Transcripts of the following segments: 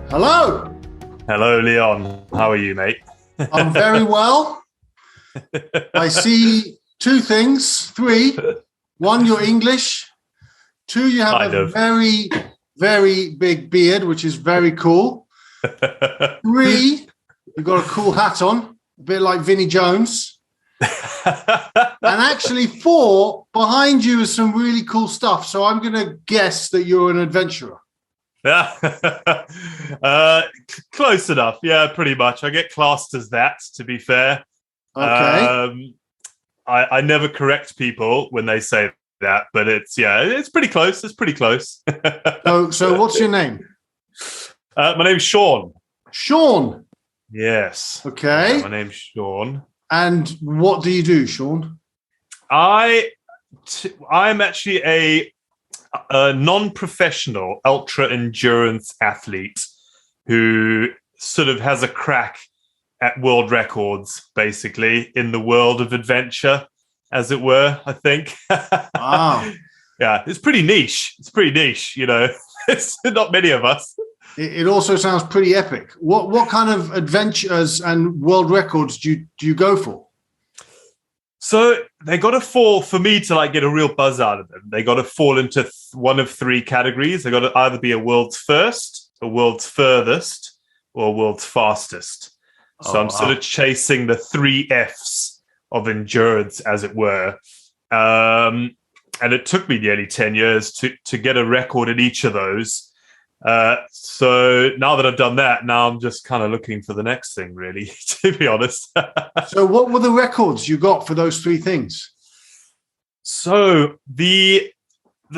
Hello. Hello, Leon. How are you, mate? I'm very well. I see two things. Three. One, you're English. Two, you have a very, very big beard, which is very cool. Three, you've got a cool hat on, a bit like Vinnie Jones. And actually, four, behind you is some really cool stuff. So I'm going to guess that you're an adventurer. Close enough. Yeah, pretty much. I get classed as that, to be fair. Okay. I never correct people when they say that, but it's pretty close. It's pretty close. So what's your name? My name's Sean. Sean. Yes. Okay. My name's Sean. And what do you do, Sean? I'm actually a non-professional ultra endurance athlete who sort of has a crack at world records, basically, in the world of adventure, as it were, I think. Wow. Yeah, it's pretty niche. You know. It's not many of us. It also sounds pretty epic. What kind of adventures and world records do you go for? So they got to fall, for me to get a real buzz out of them, they got to fall into one of three categories. They got to either be a world's first, a world's furthest, or a world's fastest. So I'm sort of chasing the three Fs of endurance, as it were. And it took me nearly 10 years to get a record in each of those. So now that I've done that, now I'm just kind of looking for the next thing, really, to be honest. So what were the records you got for those three things? So the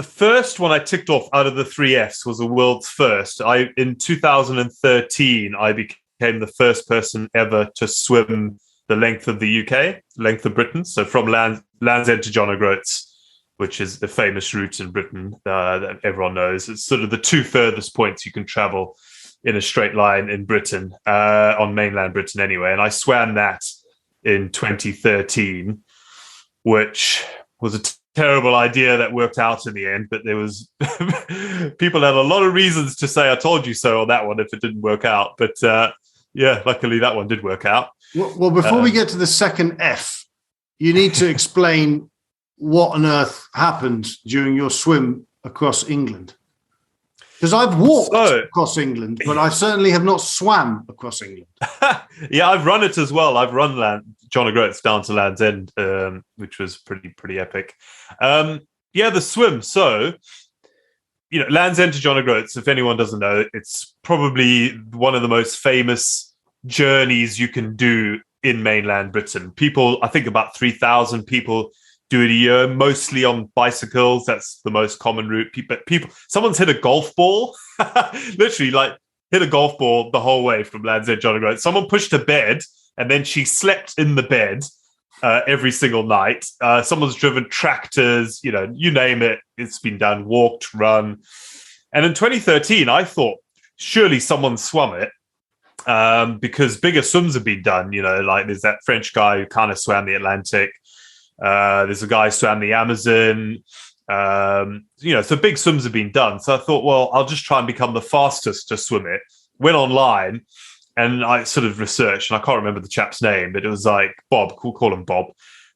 first one I ticked off out of the three Fs was a world's first. In 2013, I became the first person ever to swim the length of the UK, length of Britain. So from Land's End to John O'Groats, which is the famous route in Britain that everyone knows. It's sort of the two furthest points you can travel in a straight line in Britain, on mainland Britain anyway. And I swam that in 2013, which was a terrible idea that worked out in the end. But there was people had a lot of reasons to say, I told you so on that one if it didn't work out. But luckily that one did work out. Well, before we get to the second F, you need to explain what on earth happened during your swim across England. Because I've walked across England, but I certainly have not swam across England. Yeah, I've run it as well. I've run John O'Groats down to Land's End, which was pretty epic. The swim. So, Land's End to John O'Groats, if anyone doesn't know, it's probably one of the most famous journeys you can do in mainland Britain. People, I think about 3,000 people do it a year, mostly on bicycles. That's the most common route. Someone's hit a golf ball, literally hit a golf ball the whole way from Land's End, John O'Groats. Someone pushed a bed and then she slept in the bed every single night. Someone's driven tractors, you name it. It's been done, walked, run. And in 2013, I thought, surely someone swum it because bigger swims have been done. There's that French guy who kind of swam the Atlantic. There's a guy who swam the Amazon. So big swims have been done. So I thought, well, I'll just try and become the fastest to swim it. Went online and I sort of researched, and I can't remember the chap's name, but it was like Bob. We'll call him Bob.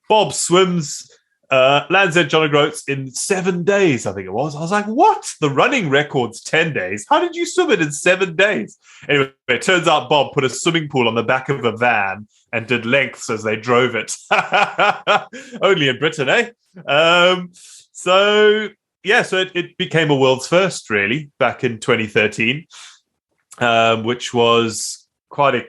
Bob swims Land's End, John O'Groats in 7 days, I think it was. I was like, what? The running record's 10 days. How did you swim it in 7 days? Anyway, it turns out Bob put a swimming pool on the back of a van and did lengths as they drove it. Only in Britain, eh? So it became a world's first, really, back in 2013, which was quite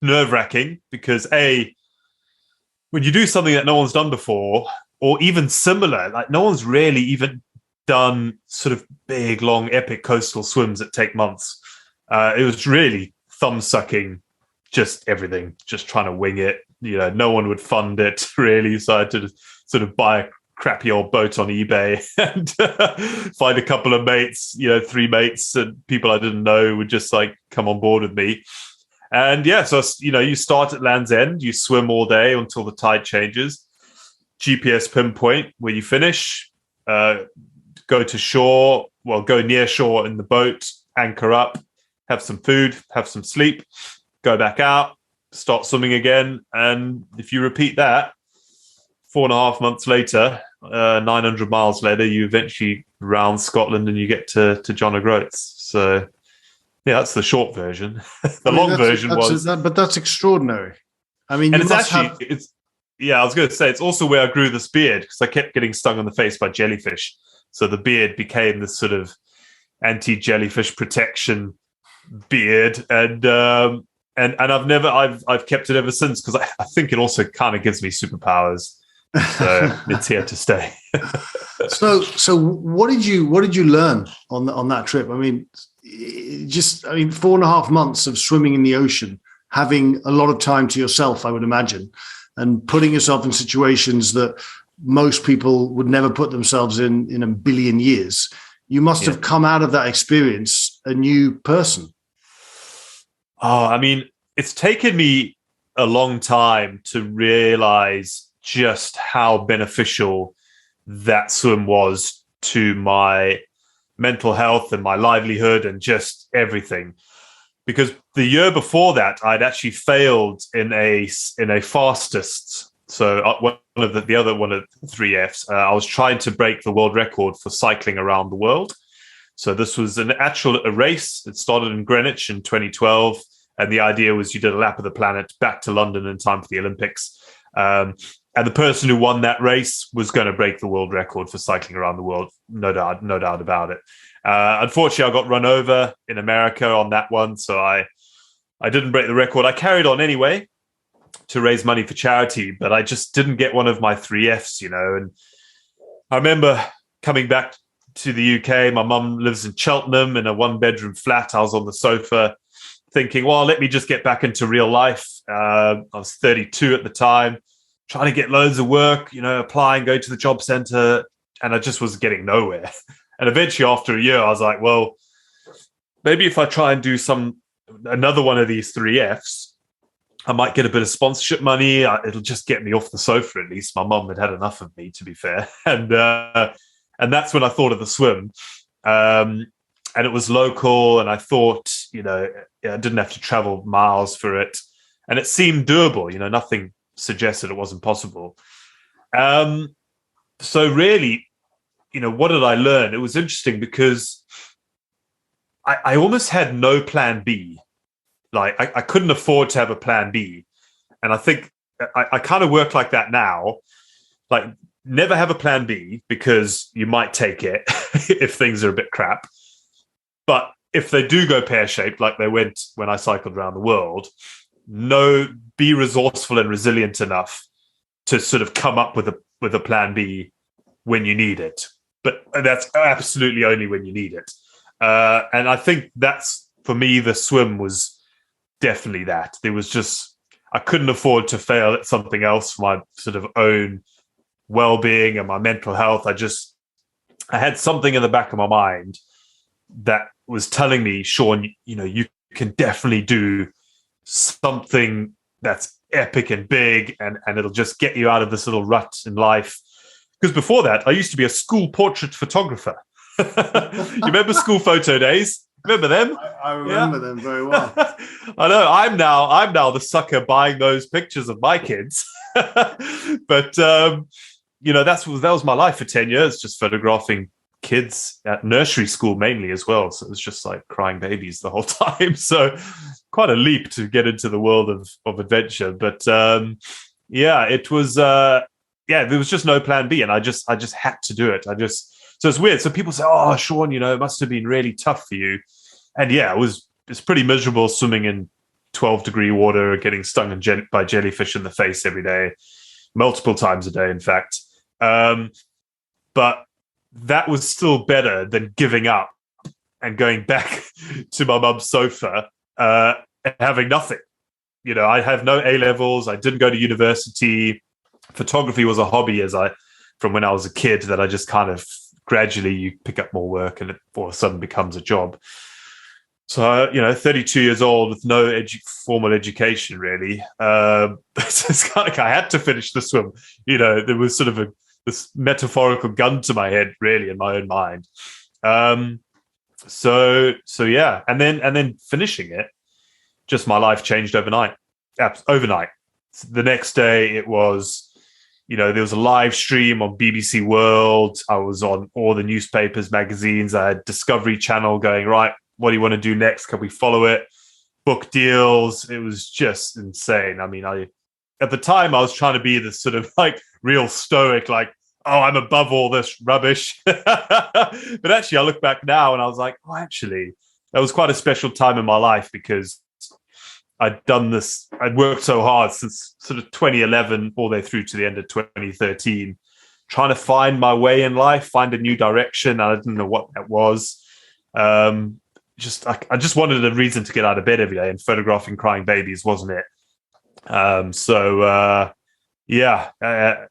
nerve-wracking because, when you do something that no one's done before, or even similar, no one's really even done sort of big, long, epic coastal swims that take months. It was really thumb-sucking, just everything, just trying to wing it. No one would fund it, really, so I had to sort of buy a crappy old boat on eBay and find a couple of mates, 3 mates and people I didn't know would just come on board with me. And so, you start at Land's End, you swim all day until the tide changes. GPS pinpoint where you finish, go to shore, go near shore in the boat, anchor up, have some food, have some sleep, go back out, start swimming again. And if you repeat that 4.5 months later, 900 miles later, you eventually round Scotland and you get to John O'Groats. So, yeah, that's the short version. The long version but that's extraordinary. I mean, and I was going to say, it's also where I grew this beard because I kept getting stung on the face by jellyfish. So the beard became this sort of anti-jellyfish protection beard, and I've kept it ever since because I think it also kind of gives me superpowers. So it's here to stay. So what did you learn on that trip? I mean, 4.5 months of swimming in the ocean, having a lot of time to yourself, I would imagine, and putting yourself in situations that most people would never put themselves in a billion years. You must have come out of that experience a new person. Oh, I mean, it's taken me a long time to realize just how beneficial that swim was to my mental health and my livelihood and just everything. Because the year before that, I'd actually failed in a fastest. So one of the 3 Fs, I was trying to break the world record for cycling around the world. So this was a race. It started in Greenwich in 2012. And the idea was you did a lap of the planet back to London in time for the Olympics. And the person who won that race was going to break the world record for cycling around the world. No doubt about it. Unfortunately, I got run over in America on that one. So I didn't break the record. I carried on anyway to raise money for charity, but I just didn't get one of my 3 Fs, And I remember coming back to the UK. My mum lives in Cheltenham in a 1-bedroom flat. I was on the sofa thinking, well, let me just get back into real life. I was 32 at the time, trying to get loads of work, applying, go to the job center, and I just was getting nowhere. And eventually after a year, I was like, well, maybe if I try and do another one of these 3 Fs, I might get a bit of sponsorship money. It'll just get me off the sofa at least. My mum had enough of me, to be fair. And that's when I thought of the swim. And it was local, and I thought, I didn't have to travel miles for it. And it seemed doable, nothing suggested it wasn't possible. So really, what did I learn? It was interesting because I almost had no plan B. Like I couldn't afford to have a plan B. And I think I kind of work like that now. Like never have a plan B because you might take it if things are a bit crap. But if they do go pear-shaped, like they went when I cycled around the world, be resourceful and resilient enough to sort of come up with a plan B when you need it. But that's absolutely only when you need it. And I think that's, for me, the swim was definitely that. There was just, I couldn't afford to fail at something else for my sort of own well-being and my mental health. I had something in the back of my mind that was telling me, Sean, you can definitely do something that's epic and big, and it'll just get you out of this little rut in life. Because before that, I used to be a school portrait photographer. You remember school photo days? Remember them? I remember them very well. I know. I'm now the sucker buying those pictures of my kids. But that was my life for 10 years, just photographing kids at nursery school mainly as well. So it was just like crying babies the whole time. So quite a leap to get into the world of adventure. But it was there was just no plan B, and I just had to do it. So it's weird. So people say, "Oh, Sean, it must have been really tough for you." And it's pretty miserable swimming in 12-degree water, getting stung by jellyfish in the face every day, multiple times a day, in fact. But that was still better than giving up and going back to my mum's sofa and having nothing. I have no A-levels. I didn't go to university. Photography was a hobby from when I was a kid that I just kind of gradually you pick up more work and it all of a sudden becomes a job. So, 32 years old with no formal education, really. It's kind of like I had to finish the swim. There was sort of this metaphorical gun to my head, really, in my own mind. So yeah, and then finishing it, just my life changed overnight. Overnight. The next day, it was, there was a live stream on BBC World. I was on all the newspapers, magazines. I had Discovery Channel going, right, what do you want to do next? Can we follow it? Book deals. It was just insane. I mean, at the time I was trying to be this sort of like real stoic, like, oh, I'm above all this rubbish. But actually I look back now and I was like, oh, actually, that was quite a special time in my life because I'd done this. I'd worked so hard since sort of 2011 all the way through to the end of 2013, trying to find my way in life, find a new direction. I didn't know what that was. I just wanted a reason to get out of bed every day, and photographing crying babies wasn't it.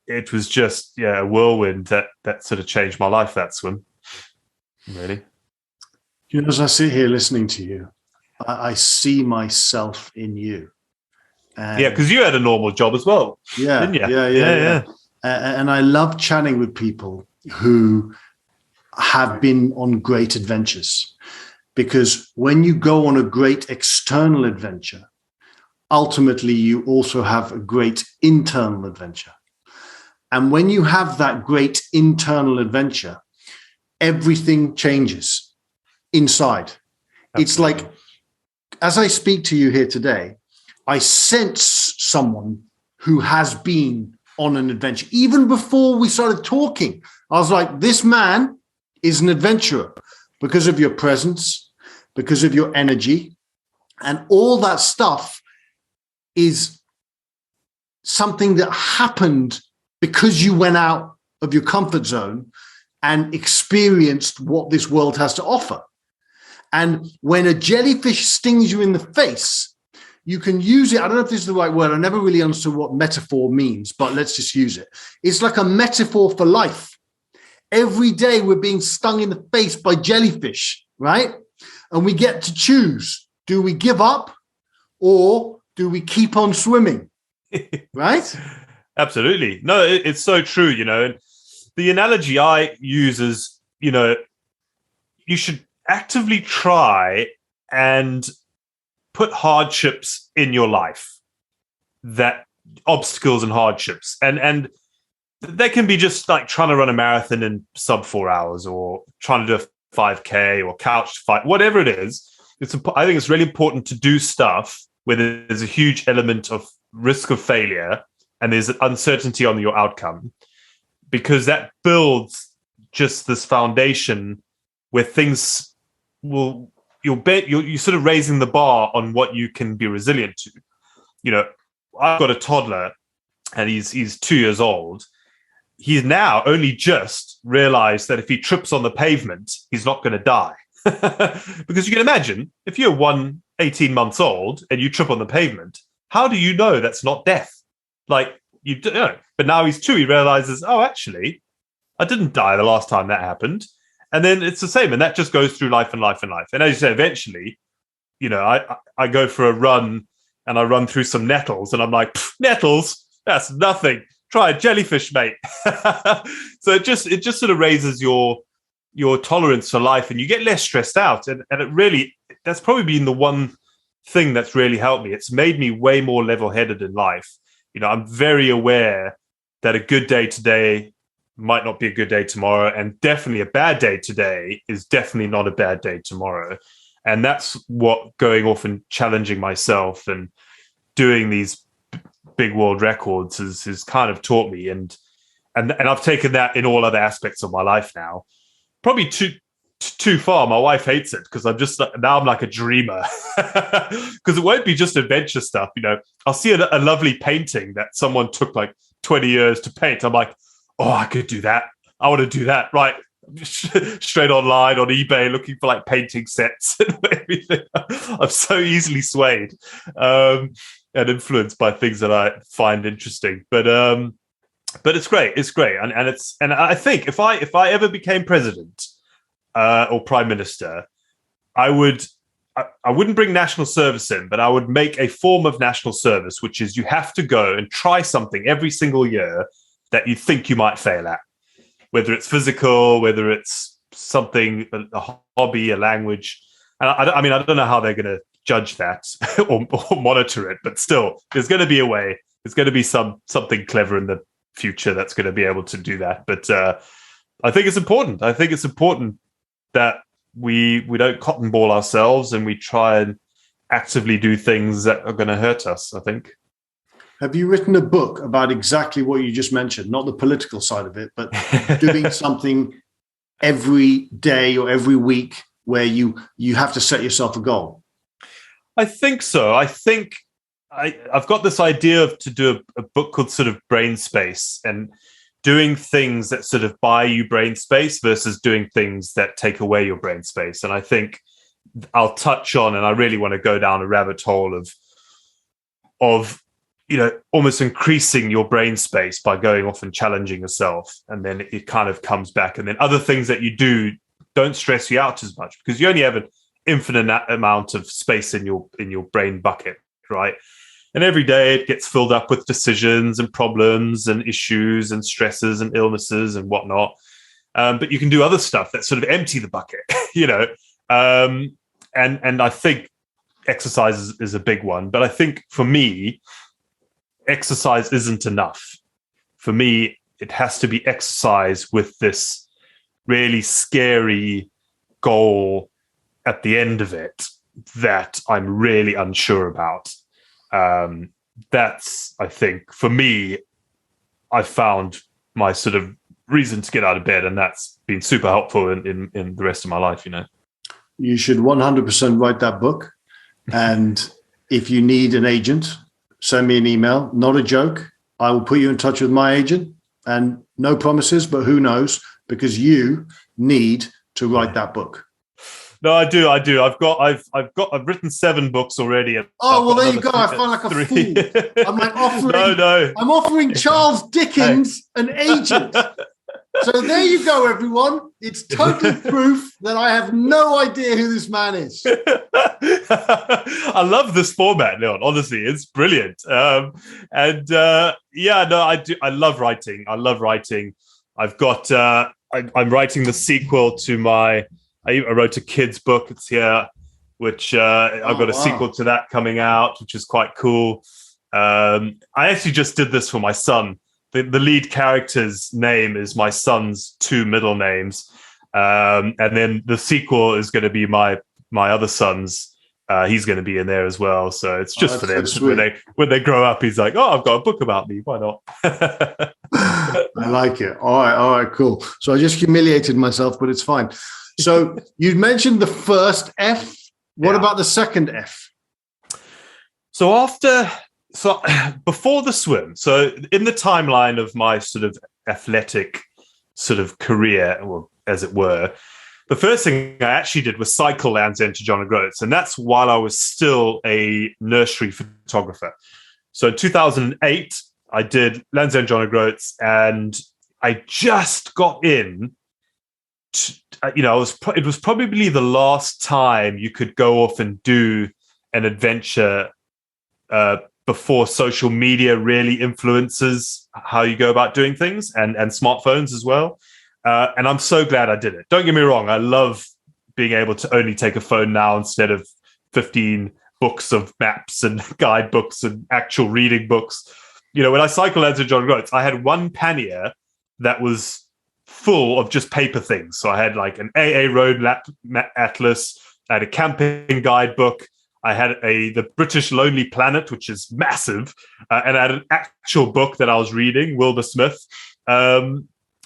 It was just a whirlwind that sort of changed my life, that swim, really. As I sit here listening to you, I see myself in you. Because you had a normal job as well, didn't you? Yeah. And I love chatting with people who have been on great adventures, because when you go on a great external adventure, ultimately you also have a great internal adventure. And when you have that great internal adventure, everything changes inside. Absolutely. It's like, as I speak to you here today, I sense someone who has been on an adventure. Even before we started talking, I was like, this man is an adventurer because of your presence, because of your energy, and all that stuff is something that happened because you went out of your comfort zone and experienced what this world has to offer. And when a jellyfish stings you in the face, you can use it. I don't know if this is the right word. I never really understood what metaphor means, but let's just use it. It's like a metaphor for life. Every day we're being stung in the face by jellyfish, right? And we get to choose. Do we give up or do we keep on swimming? Right? Absolutely. No, it's so true, And the analogy I use is, you should actively try and put hardships in your life, that obstacles and hardships. And they can be just like trying to run a marathon in sub 4 hours, or trying to do a 5K or couch fight, whatever it is. I think it's really important to do stuff where there's a huge element of risk of failure and there's uncertainty on your outcome, because that builds just this foundation where things you're sort of raising the bar on what you can be resilient to. I've got a toddler and he's 2 years old. He's now only just realized that if he trips on the pavement, he's not going to die. Because you can imagine, if you're 18 months old and you trip on the pavement, how do you know that's not death? Like, you know. But now he's 2, he realizes, oh, actually, I didn't die the last time that happened. And then it's the same, and that just goes through life and life and life. And as you say, eventually, I go for a run and I run through some nettles, and I'm like, nettles, that's nothing. Try a jellyfish, mate. So it just sort of raises your tolerance for life, and you get less stressed out. And that's probably been the one thing that's really helped me. It's made me way more level-headed in life. I'm very aware that a good day today might not be a good day tomorrow, and definitely a bad day today is definitely not a bad day tomorrow. And that's what going off and challenging myself and doing these big world records has kind of taught me. And I've taken that in all other aspects of my life now. Probably too far. My wife hates it because I'm like a dreamer, because it won't be just adventure stuff. I'll see a lovely painting that someone took like 20 years to paint. I'm like, oh, I could do that. I want to do that. Right. Straight online on eBay looking for like painting sets and everything. I'm so easily swayed and influenced by things that I find interesting. But it's great. It's great. And I think if I ever became president or prime minister, I would I wouldn't bring national service in, but I would make a form of national service, which is you have to go and try something every single year that you think you might fail at, whether it's physical, whether it's something, a hobby, a language. And I mean, I don't know how they're going to judge that or monitor it, but still, there's going to be a way. There's going to be something clever in the future that's going to be able to do that. But I think it's important. I think it's important that we don't cotton ball ourselves and we try and actively do things that are going to hurt us, I think. Have you written a book about exactly what you just mentioned? Not the political side of it, but doing something every day or every week where you have to set yourself a goal? I think so. I think I've got this idea to do a book called sort of Brain Space, and doing things that sort of buy you brain space versus doing things that take away your brain space. And I think I'll touch on, and I really want to go down a rabbit hole of almost increasing your brain space by going off and challenging yourself. And then it kind of comes back. And then other things that you do don't stress you out as much because you only have an infinite amount of space in your brain bucket, right? And every day it gets filled up with decisions and problems and issues and stresses and illnesses and whatnot. But you can do other stuff that sort of empty the bucket, And I think exercise is a big one. But I think for me, exercise isn't enough. For me, it has to be exercise with this really scary goal at the end of it that I'm really unsure about. That's, I think, for me, I found my sort of reason to get out of bed, and that's been super helpful in the rest of my life, You should 100% write that book. And if you need an agent, send me an email. Not a joke. I will put you in touch with my agent, and no promises, but who knows, because you need to write that book. No, I do. I've written 7 books already. Oh, well, there you go. I feel like a 3. Fool. I'm like offering. No. I'm offering Charles Dickens an agent. So there you go, everyone. It's total proof that I have no idea who this man is. I love this format, Leon. Honestly, it's brilliant. I do. I love writing. I've got. I'm writing the sequel to my. I wrote a kid's book. It's here, which I've got a sequel to that coming out, which is quite cool. I actually just did this for my son. The lead character's name is my son's 2 middle names. And then the sequel is going to be my other son's. He's going to be in there as well. So it's just for them. So when they grow up, he's like, I've got a book about me. Why not? I like it. All right, cool. So I just humiliated myself, but it's fine. So you mentioned the first F. What about the second F? So before the swim, so in the timeline of my sort of athletic sort of career, or as it were, the first thing I actually did was cycle Land's End to John O'Groats, and that's while I was still a nursery photographer. So in 2008, I did Land's End John O'Groats, and I just got in. It was probably the last time you could go off and do an adventure before social media really influences how you go about doing things, and smartphones as well. And I'm so glad I did it. Don't get me wrong. I love being able to only take a phone now instead of 15 books of maps and guidebooks and actual reading books. When I cycled out to John O'Groats, I had one pannier that was full of just paper things. So I had like an AA road atlas, I had a camping guidebook, I had the British Lonely Planet, which is massive, and I had an actual book that I was reading, Wilbur Smith.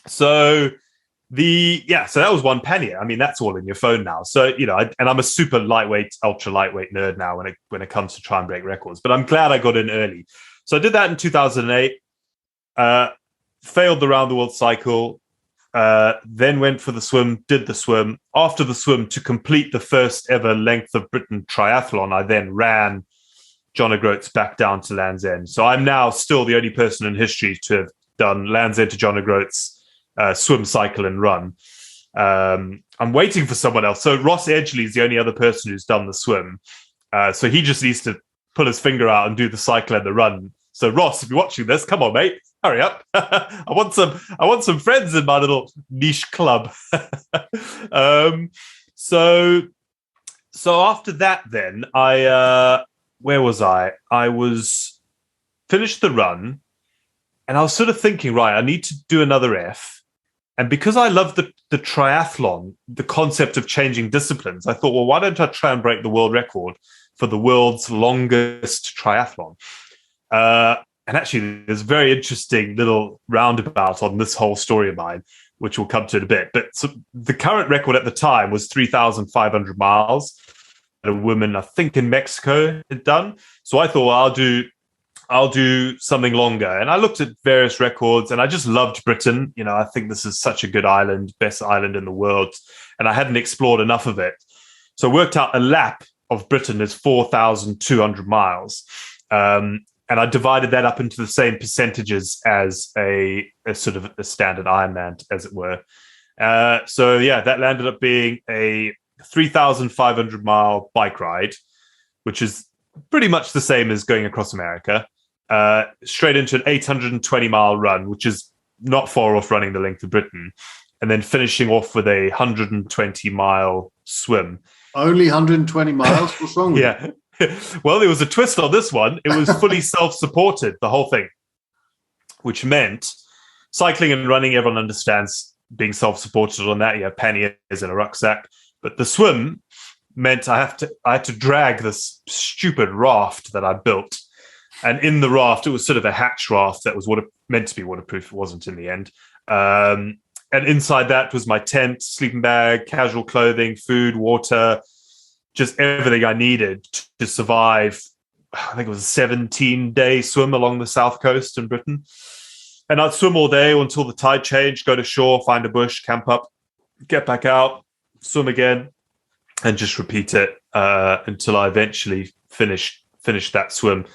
So that was one pannier. I mean, that's all in your phone now. So, and I'm a super lightweight, ultra lightweight nerd now when it comes to try and break records, but I'm glad I got in early. So I did that in 2008, failed the round the world cycle, then went for the swim, did the swim. After the swim, to complete the first ever length of Britain triathlon, I then ran John O'Groats back down to Land's End. So I'm now still the only person in history to have done Land's End to John O'Groats, swim, cycle, and run. I'm waiting for someone else. So Ross Edgley is the only other person who's done the swim. So he just needs to pull his finger out and do the cycle and the run. So Ross, if you're watching this, come on, mate, hurry up! I want some friends in my little niche club. So after that, then where was I? I was finished the run, and I was sort of thinking, right, I need to do another F. And because I love the triathlon, the concept of changing disciplines, I thought, well, why don't I try and break the world record for the world's longest triathlon? And actually, there's a very interesting little roundabout on this whole story of mine, which we'll come to in a bit. But so the current record at the time was 3,500 miles that a woman, I think in Mexico, had done. So I thought, well, I'll do something longer. And I looked at various records, and I just loved Britain. You know, I think this is such a good island, best island in the world. And I hadn't explored enough of it. So I worked out a lap of Britain is 4,200 miles. And I divided that up into the same percentages as a sort of a standard Ironman, as it were. So yeah, that landed up being a 3,500 mile bike ride, which is pretty much the same as going across America, straight into an 820 mile run, which is not far off running the length of Britain, and then finishing off with a 120 mile swim. Only 120 miles? What's wrong with Yeah. Well, there was a twist on this one. It was fully self-supported, the whole thing, which meant cycling and running, everyone understands being self-supported on that. You have panniers and a rucksack. But the swim meant I had to drag this stupid raft that I built. And in the raft, it was sort of a hatch raft that was meant to be waterproof. It wasn't in the end. And inside that was my tent, sleeping bag, casual clothing, food, water, just everything I needed to survive. I think it was a 17-day swim along the south coast in Britain. And I'd swim all day until the tide changed, go to shore, find a bush, camp up, get back out, swim again, and just repeat it until I eventually finished that swim,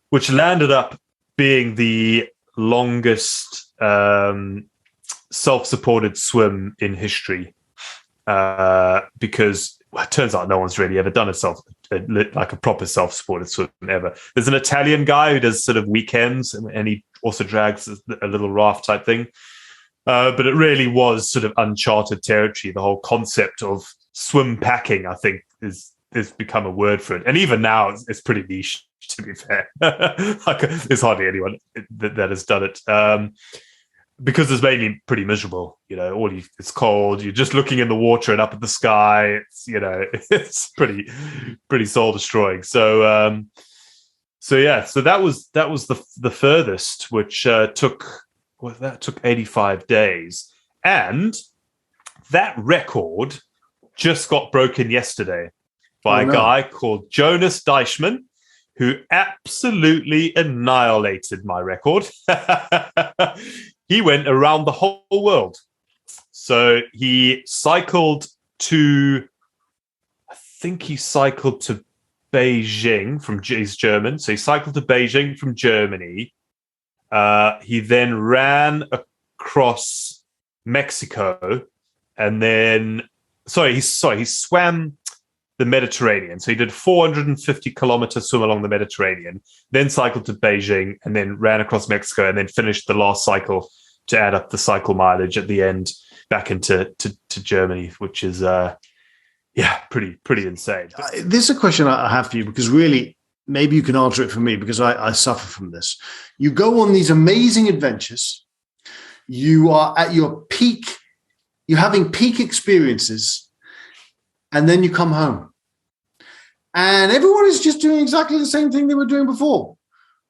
which landed up being the longest self-supported swim in history, because it turns out no one's really ever done a proper self-supported swim ever. There's an Italian guy who does sort of weekends, and he also drags a little raft type thing. But it really was sort of uncharted territory. The whole concept of swim packing, I think, is become a word for it. And even now, it's pretty niche, to be fair. There's hardly anyone that has done it. Because it's made me pretty miserable. You know, it's cold. You're just looking in the water and up at the sky. It's, you know, it's pretty soul destroying. So that was the furthest, which took 85 days, and that record just got broken yesterday by a guy called Jonas Deichmann, who absolutely annihilated my record. He went around the whole world. So he cycled to Beijing he's German. So he cycled to Beijing from Germany. He then ran across Mexico, and then, he swam the Mediterranean. So he did 450-kilometer swim along the Mediterranean, then cycled to Beijing, and then ran across Mexico, and then finished the last cycle to add up the cycle mileage at the end back into Germany, which is pretty insane. This is a question I have for you, because really, maybe you can answer it for me, because I suffer from this. You go on these amazing adventures. You are at your peak. You're having peak experiences, and then you come home. And everyone is just doing exactly the same thing they were doing before.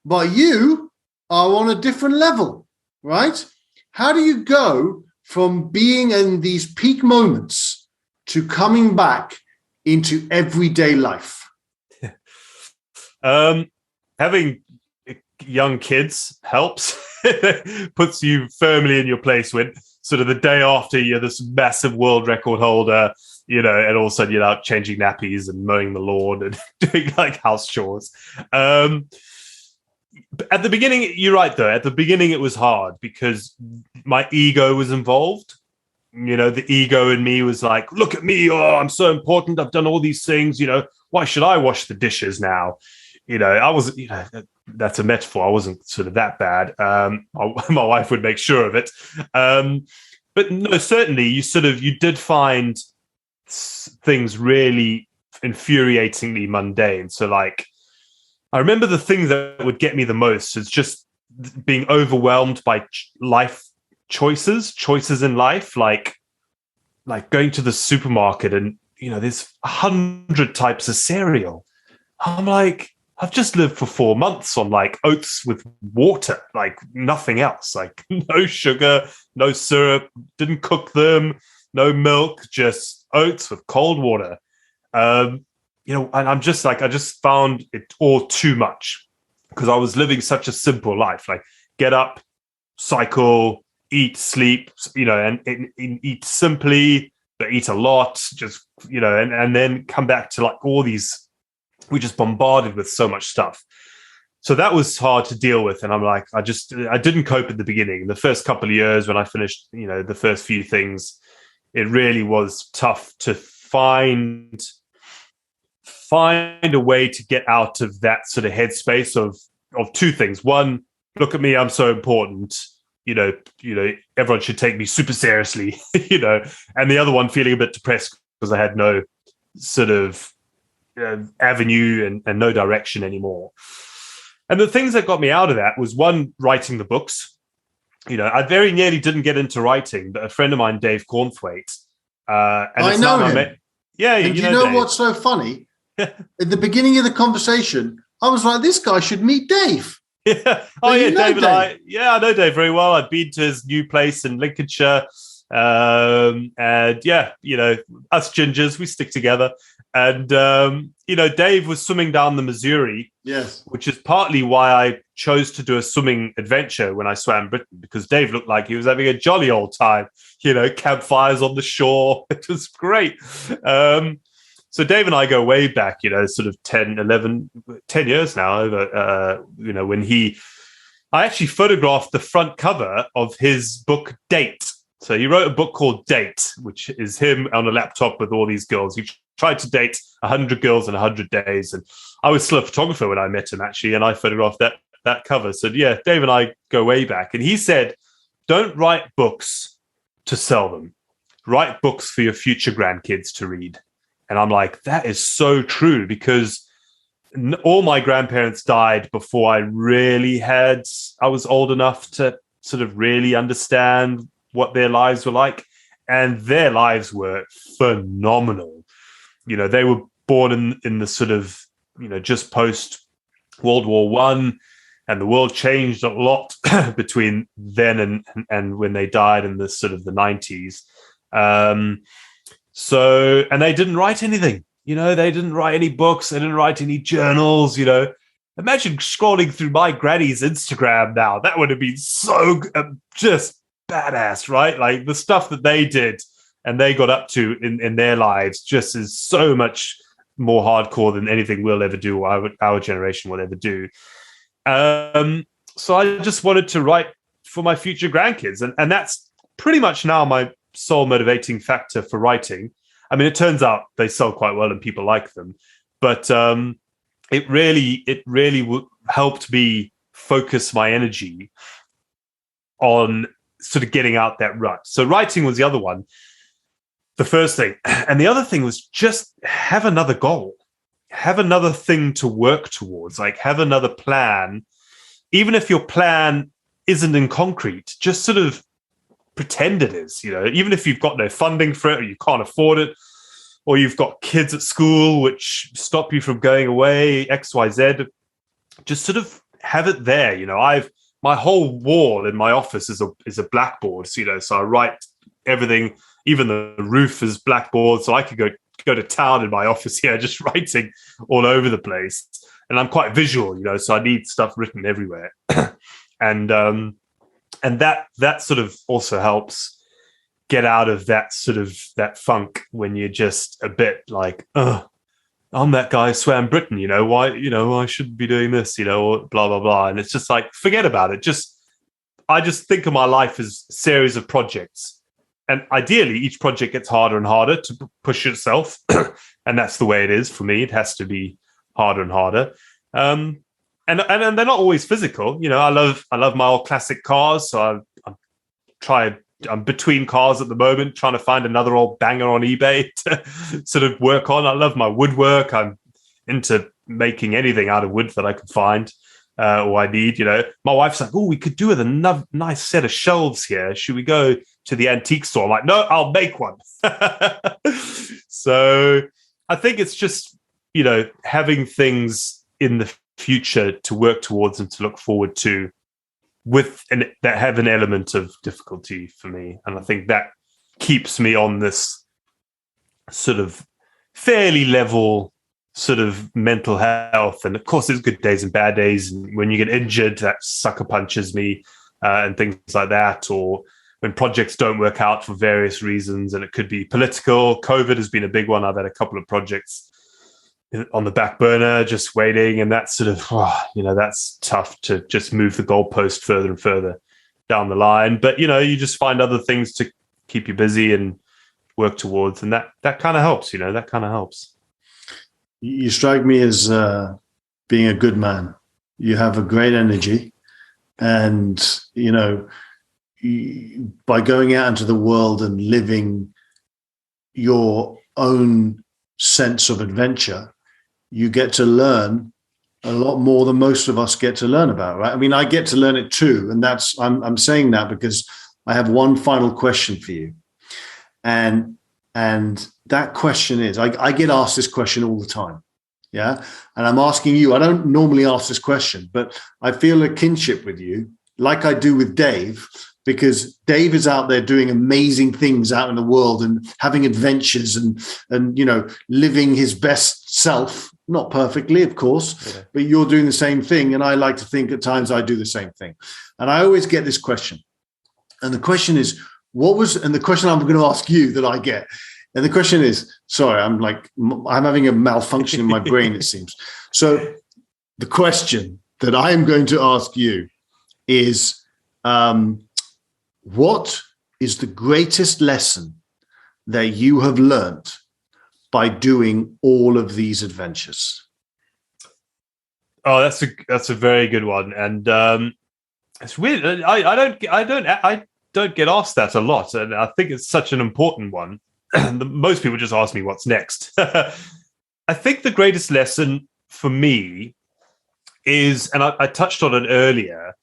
But you are on a different level, right? How do you go from being in these peak moments to coming back into everyday life? Having young kids helps. Puts you firmly in your place when sort of the day after you're this massive world record holder, you know, and all of a sudden you're out changing nappies and mowing the lawn and doing like house chores. At the beginning, you're right though. At the beginning, it was hard because my ego was involved. the ego in me was like, look at me, oh, I'm so important, I've done all these things, why should I wash the dishes now? I wasn't, that's a metaphor. I wasn't sort of that bad. My wife would make sure of it. But no, certainly you did find things really infuriatingly mundane. So like, I remember the thing that would get me the most is just being overwhelmed by life choices in life, like going to the supermarket and, there's 100 types of cereal. I'm like, I've just lived for 4 months on like oats with water, like nothing else, like no sugar, no syrup, didn't cook them, no milk, just oats with cold water. And I'm just like, I just found it all too much because I was living such a simple life, like get up, cycle, eat, sleep, and eat simply, but eat a lot, just, and then come back to like all these, we just bombarded with so much stuff. So that was hard to deal with. And I'm like, I didn't cope at the beginning. The first couple of years when I finished, the first few things, it really was tough to find a way to get out of that sort of headspace of two things. One, look at me, I'm so important. Everyone should take me super seriously, and the other one feeling a bit depressed because I had no sort of avenue and no direction anymore. And the things that got me out of that was one, writing the books. I very nearly didn't get into writing, but a friend of mine, Dave Cornthwaite, and I know him. Yeah, and you know what's so funny? At the beginning of the conversation, I was like, this guy should meet Dave. Yeah. Oh, yeah, Dave and I. Yeah, I know Dave very well. I've been to his new place in Lincolnshire. And yeah, us gingers, we stick together. And, Dave was swimming down the Missouri. Yes. Which is partly why I chose to do a swimming adventure when I swam Britain, because Dave looked like he was having a jolly old time, campfires on the shore. It was great. So Dave and I go way back, sort of 10 years now over, when I actually photographed the front cover of his book, Date. So he wrote a book called Date, which is him on a laptop with all these girls. He tried to date 100 girls in 100 days. And I was still a photographer when I met him, actually, and I photographed that cover. So yeah, Dave and I go way back. And he said, don't write books to sell them. Write books for your future grandkids to read. And I'm like, that is so true, because all my grandparents died before I was old enough to sort of really understand what their lives were like. And their lives were phenomenal. They were born in the sort of, just post World War I, and the world changed a lot between then and when they died in the sort of the 90s. So, and they didn't write anything, they didn't write any books. They didn't write any journals, Imagine scrolling through my granny's Instagram now. That would have been so just badass, right? Like the stuff that they did and they got up to in their lives just is so much more hardcore than anything we'll ever do, or our generation will ever do. So I just wanted to write for my future grandkids. And that's pretty much now my sole motivating factor for writing. I mean, it turns out they sell quite well and people like them, but it really helped me focus my energy on sort of getting out that rut. So writing was the other one, the first thing. And the other thing was just have another goal, have another thing to work towards, like have another plan. Even if your plan isn't in concrete, just sort of pretend it is, even if you've got no funding for it, or you can't afford it, or you've got kids at school which stop you from going away, XYZ, just sort of have it there. My whole wall in my office is a blackboard, so I write everything, even the roof is blackboard, so I could go to town in my office here, just writing all over the place. And I'm quite visual, so I need stuff written everywhere. And that sort of also helps get out of that sort of that funk when you're just a bit like, I'm that guy who swam Britain, why I shouldn't be doing this, or blah, blah, blah. And it's just like, forget about it. I just think of my life as a series of projects. And ideally, each project gets harder and harder to push itself. And that's the way it is for me. It has to be harder and harder. And they're not always physical. You know, I love my old classic cars. So I'm between cars at the moment, trying to find another old banger on eBay to sort of work on. I love my woodwork. I'm into making anything out of wood that I can find or I need. You know, my wife's like, "Oh, we could do with a nice set of shelves here. Should we go to the antique store?" I'm like, "No, I'll make one." So I think it's just, you know, having things in the future to work towards and to look forward to that have an element of difficulty for me. And I think that keeps me on this sort of fairly level sort of mental health. And of course, there's good days and bad days. And when you get injured, that sucker punches me and things like that. Or when projects don't work out for various reasons, and it could be political. COVID has been a big one. I've had a couple of projects on the back burner, just waiting. And that's sort of, you know, that's tough to just move the goalpost further and further down the line. But, you know, you just find other things to keep you busy and work towards. And that kind of helps, you know, that kind of helps. You strike me as being a good man. You have a great energy. And, you know, by going out into the world and living your own sense of adventure, you get to learn a lot more than most of us get to learn about, right? I mean, I get to learn it too. And I'm saying that because I have one final question for you. And that question is, I get asked this question all the time. Yeah. And I'm asking you, I don't normally ask this question, but I feel a kinship with you, like I do with Dave, because Dave is out there doing amazing things out in the world and having adventures and you know, living his best self. Not perfectly, of course, yeah. But you're doing the same thing. And I like to think at times I do the same thing. And I always get this question. And the question is, and the question I'm going to ask you that I get, and the question is, sorry, I'm having a malfunction in my brain, it seems. So the question that I am going to ask you is, what is the greatest lesson that you have learned by doing all of these adventures? Oh, that's a very good one, and it's weird. I don't get asked that a lot, and I think it's such an important one. Most people just ask me what's next. I think the greatest lesson for me is, and I touched on it earlier,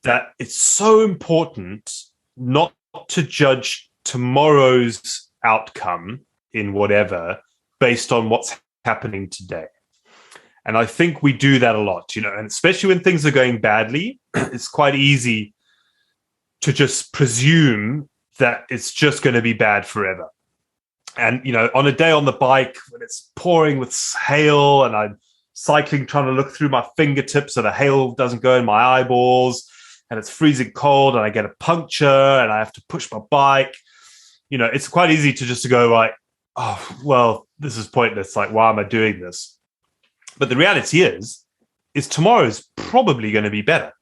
that it's so important not to judge tomorrow's outcome in whatever based on what's happening today. And I think we do that a lot, you know, and especially when things are going badly, it's quite easy to just presume that it's just going to be bad forever. And, you know, on a day on the bike when it's pouring with hail and I'm cycling, trying to look through my fingertips so the hail doesn't go in my eyeballs, and it's freezing cold and I get a puncture and I have to push my bike, you know, it's quite easy to just go like, oh, well, this is pointless. Like, why am I doing this? But the reality is tomorrow's probably going to be better.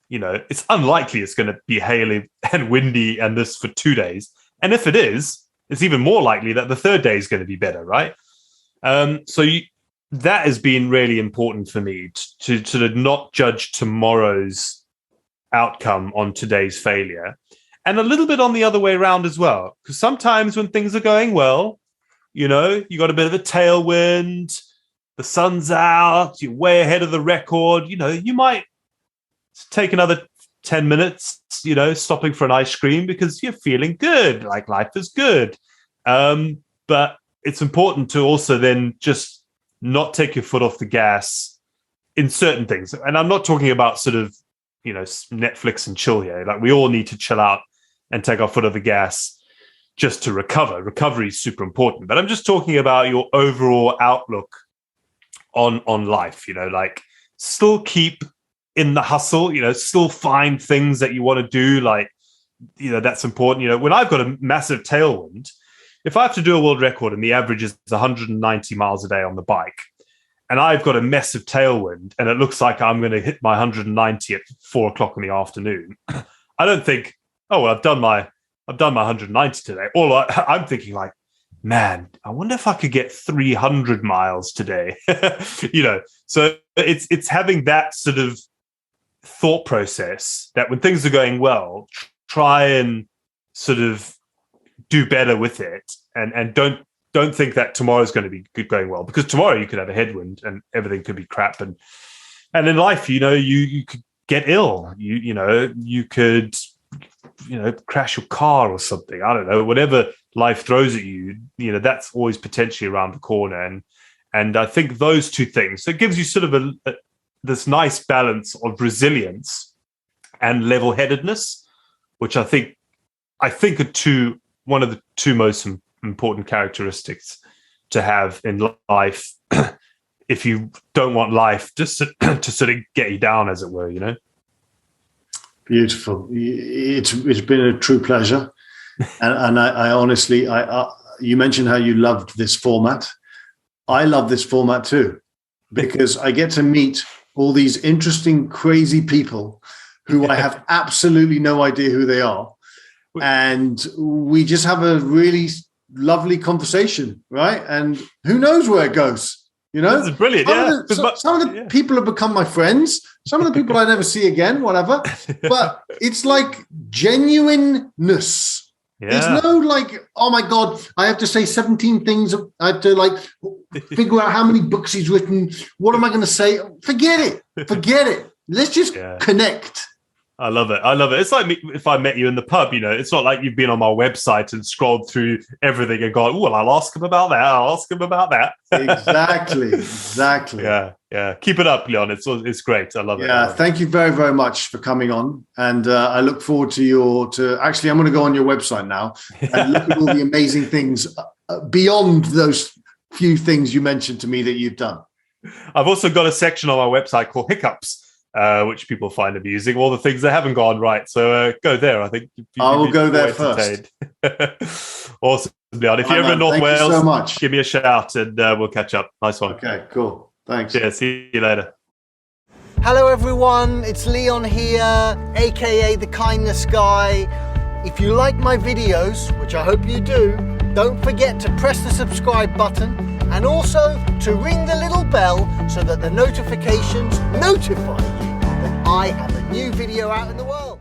You know, it's unlikely it's going to be haily and windy and this for 2 days. And if it is, it's even more likely that the third day is going to be better, right? That has been really important for me to sort of not judge tomorrow's outcome on today's failure, and a little bit on the other way around as well. Because sometimes when things are going well, you know, you got a bit of a tailwind, the sun's out, you're way ahead of the record, you know, you might take another 10 minutes, you know, stopping for an ice cream because you're feeling good, like life is good. But it's important to also then just not take your foot off the gas in certain things. And I'm not talking about sort of, you know, Netflix and chill here. Like, we all need to chill out and take our foot off the gas just to recover. Recovery is super important. But I'm just talking about your overall outlook on life, you know, like still keep in the hustle, you know, still find things that you want to do. Like, you know, that's important. You know, when I've got a massive tailwind, if I have to do a world record and the average is 190 miles a day on the bike, and I've got a massive tailwind and it looks like I'm going to hit my 190 at 4 o'clock in the afternoon, I don't think, oh, well, I've done my I've done my 190 today. I'm thinking like, man, I wonder if I could get 300 miles today. So it's having that sort of thought process that when things are going well, try and sort of do better with it, and don't think that tomorrow's going to be going well, because tomorrow you could have a headwind and everything could be crap. And in life, you could get ill. You could crash your car or something. I don't know, whatever life throws at you, that's always potentially around the corner. And I think those two things, so it gives you sort of this nice balance of resilience and level-headedness, which I think are one of the two most important characteristics to have in life if you don't want life just to sort of get you down, as it were. Beautiful. It's been a true pleasure. And I honestly, you mentioned how you loved this format. I love this format too, because I get to meet all these interesting, crazy people who I have absolutely no idea who they are. And we just have a really lovely conversation, right? And who knows where it goes? This is brilliant. Some of the people have become my friends. Some of the people I never see again, whatever. But it's like genuineness. Yeah. There's no like, oh my God, I have to say 17 things. I have to like figure out how many books he's written. What am I going to say? Forget it. Let's just connect. I love it. It's like if I met you in the pub, it's not like you've been on my website and scrolled through everything and gone, well, I'll ask him about that. Exactly. Yeah. Keep it up, Leon. It's great. I love it. Yeah. Thank you very, very much for coming on. And I look forward to actually, I'm going to go on your website now and look at all the amazing things beyond those few things you mentioned to me that you've done. I've also got a section on my website called Hiccups, which people find amusing, all the things that haven't gone right. So go there. I think I will go there first. Awesome, Leon. If you're ever in North Wales, so much. Give me a shout and we'll catch up. Nice one. Okay, cool. Thanks. Yeah, see you later. Hello everyone, it's Leon here, aka the Kindness Guy. If you like my videos, which I hope you do, don't forget to press the subscribe button and also to ring the little bell so that the notifications notify you that I have a new video out in the world.